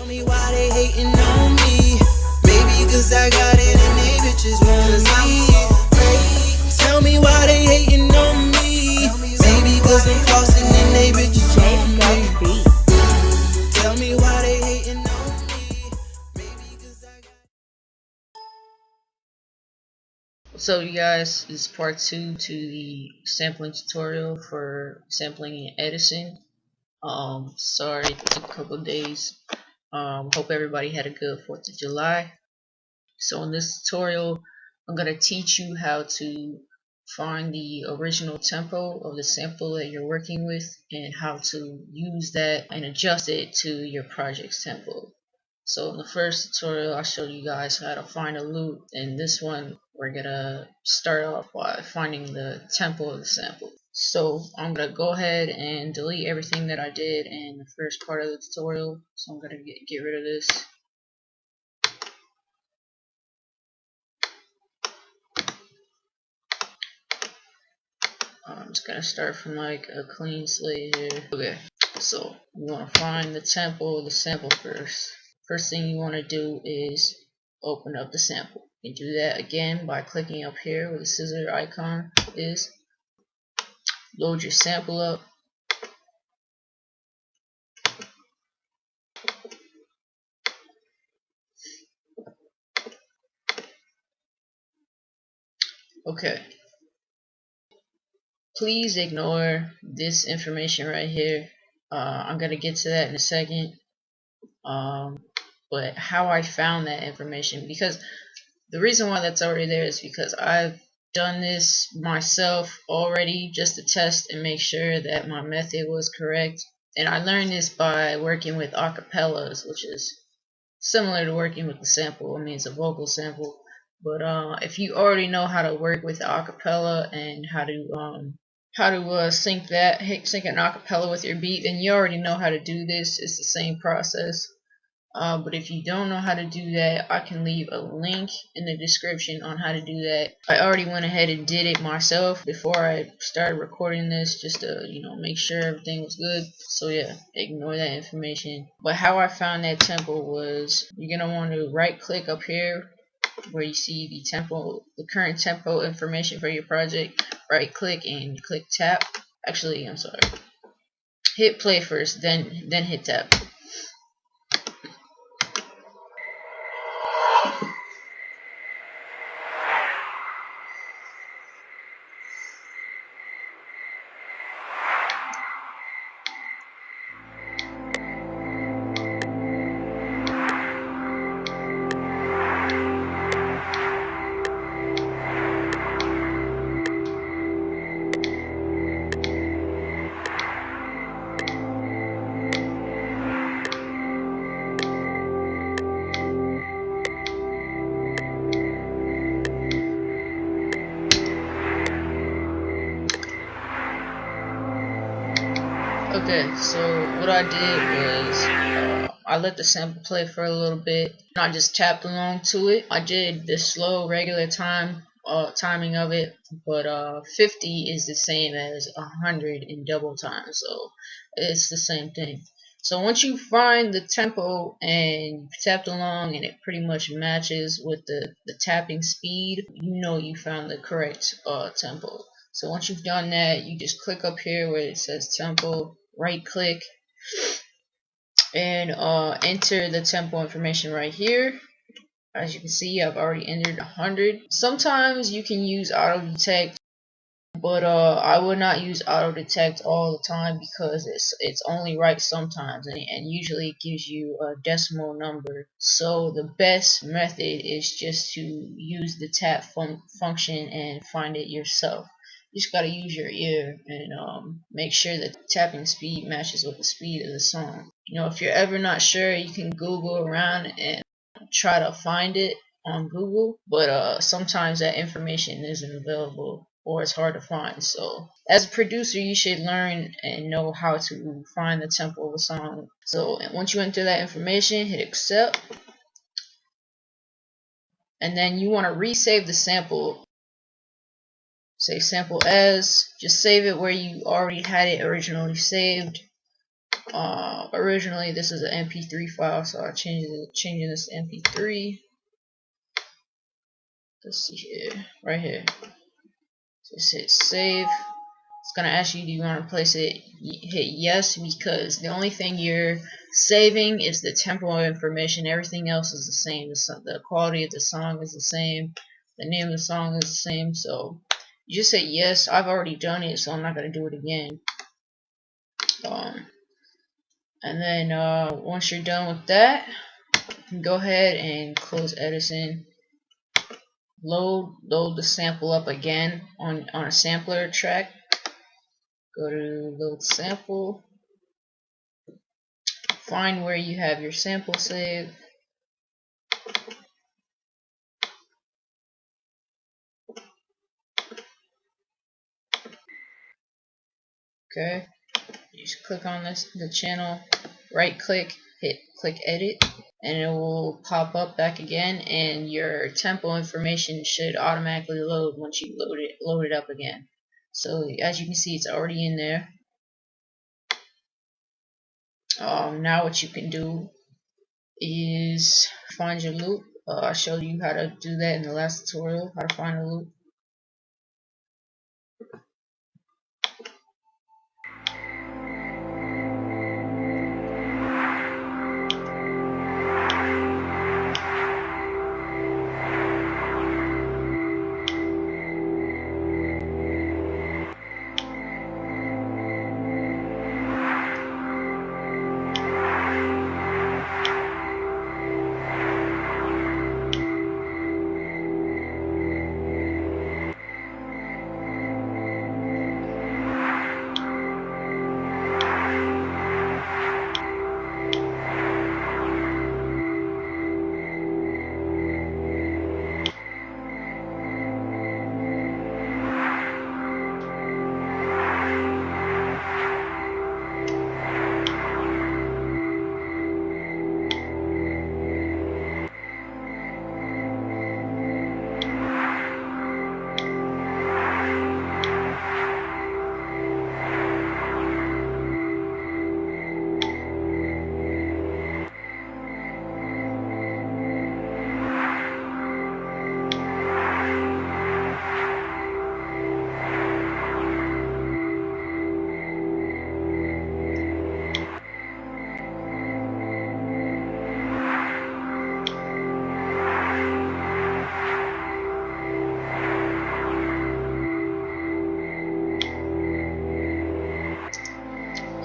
Tell me why they hating on me. Maybe cause I got it and they bitches wanna see. Tell me why they hating on me. Maybe cause I'm flossing and they bitches want me. Tell me why they hating on me. Maybe cause I got. So you guys, this is part 2 to the sampling tutorial for sampling in Edison. Sorry it took a couple days. Hope everybody had a good 4th of July. So in this tutorial, I'm going to teach you how to find the original tempo of the sample that you're working with and how to use that and adjust it to your project's tempo. So in the first tutorial, I showed you guys how to find a loop. In this one, we're gonna start off by finding the tempo of the sample. So I'm gonna go ahead and delete everything that I did in the first part of the tutorial. So I'm gonna get rid of this. I'm just gonna start from like a clean slate here. Okay, so you wanna find the tempo of the sample first. First thing you want to do is open up the sample. You can do that again by clicking up here where the scissor icon is. Load your sample up. Okay. Please ignore this information right here. I'm going to get to that in a second. But how I found that information, because the reason why that's already there is because I've done this myself already just to test and make sure that my method was correct. And I learned this by working with acapellas, which is similar to working with the sample. I mean, it's a vocal sample. But if you already know how to work with the acapella and how to sync an acapella with your beat, then you already know how to do this. It's the same process. But if you don't know how to do that, I can leave a link in the description on how to do that. I already went ahead and did it myself before I started recording this, just to make sure everything was good. So yeah, ignore that information. But how I found that tempo was, you're gonna want to right click up here where you see the tempo, the current tempo information for your project. Right click and click tap. Actually, I'm sorry. Hit play first, then hit tap. Okay, so what I did was I let the sample play for a little bit, and I just tapped along to it. I did the slow regular timing of it, but 50 is the same as 100 in double time, so it's the same thing. So once you find the tempo and you tapped along and it pretty much matches with the tapping speed, you know you found the correct tempo. So once you've done that, you just click up here where it says tempo, right click, and enter the tempo information right here. As you can see, I've already entered 100. Sometimes you can use auto detect, but I would not use auto detect all the time because it's only right sometimes, and usually it gives you a decimal number. So the best method is just to use the tap function and find it yourself. You just gotta use your ear and make sure that the tapping speed matches with the speed of the song. If you're ever not sure, you can Google around and try to find it on Google, but sometimes that information isn't available or it's hard to find. So as a producer, you should learn and know how to find the tempo of a song. So once you enter that information, hit accept, and then you want to resave the sample. Say sample as, just save it where you already had it originally saved. Originally this is an MP3 file, so I changing this to MP3. Let's see here, right here. Just hit save. It's gonna ask you, do you want to place it? Hit yes, because the only thing you're saving is the temporal information. Everything else is the same. The quality of the song is the same. The name of the song is the same. So you just hit yes. I've already done it, so I'm not gonna do it again. And then once you're done with that, you can go ahead and close Edison. Load the sample up again on a sampler track. Go to load sample. Find where you have your sample saved. Okay. You just click on the channel, right click, hit click edit, and it will pop up back again, and your tempo information should automatically load once you load it up again. So as you can see, it's already in there. Now what you can do is find your loop. I showed you how to do that in the last tutorial, how to find a loop.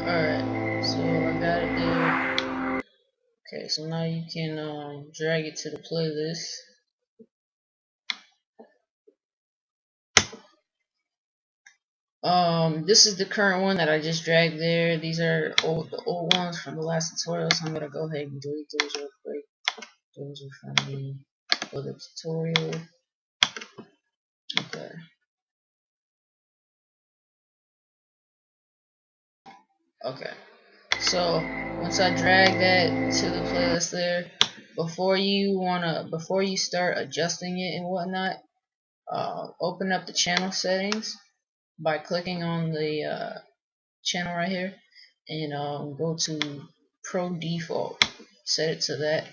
Alright, so I got it there. Okay, so now you can drag it to the playlist. This is the current one that I just dragged there. These are the old ones from the last tutorial, so I'm gonna go ahead and delete those real quick. Those are from the other tutorial. Okay. Okay. So once I drag that to the playlist there, before you start adjusting it and whatnot, open up the channel settings by clicking on the channel right here, and go to Pro Default. Set it to that.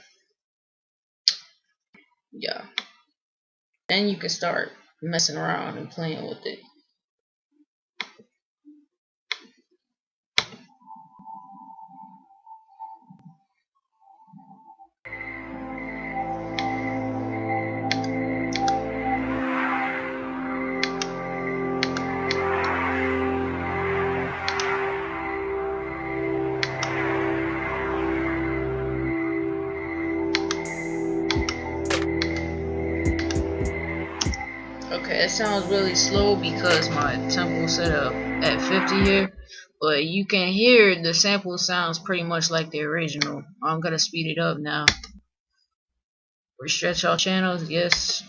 Yeah. Then you can start messing around and playing with it. Okay, it sounds really slow because my tempo set up at 50 here, but you can hear the sample sounds pretty much like the original. I'm gonna speed it up now. Restretch all channels, yes.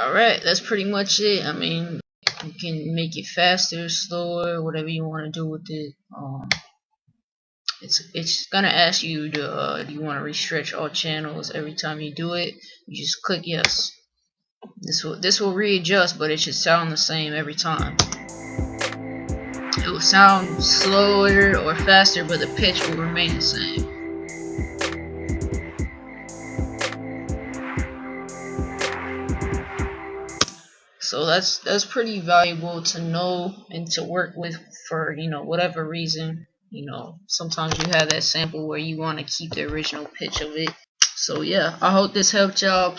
Alright, that's pretty much it. I mean, you can make it faster, slower, whatever you want to do with it. It's gonna ask you to do you want to restretch all channels every time you do it. You just click yes. This will readjust, but it should sound the same every time. It will sound slower or faster, but the pitch will remain the same. So that's pretty valuable to know and to work with for whatever reason. Sometimes you have that sample where you want to keep the original pitch of it. So yeah, I hope this helped y'all.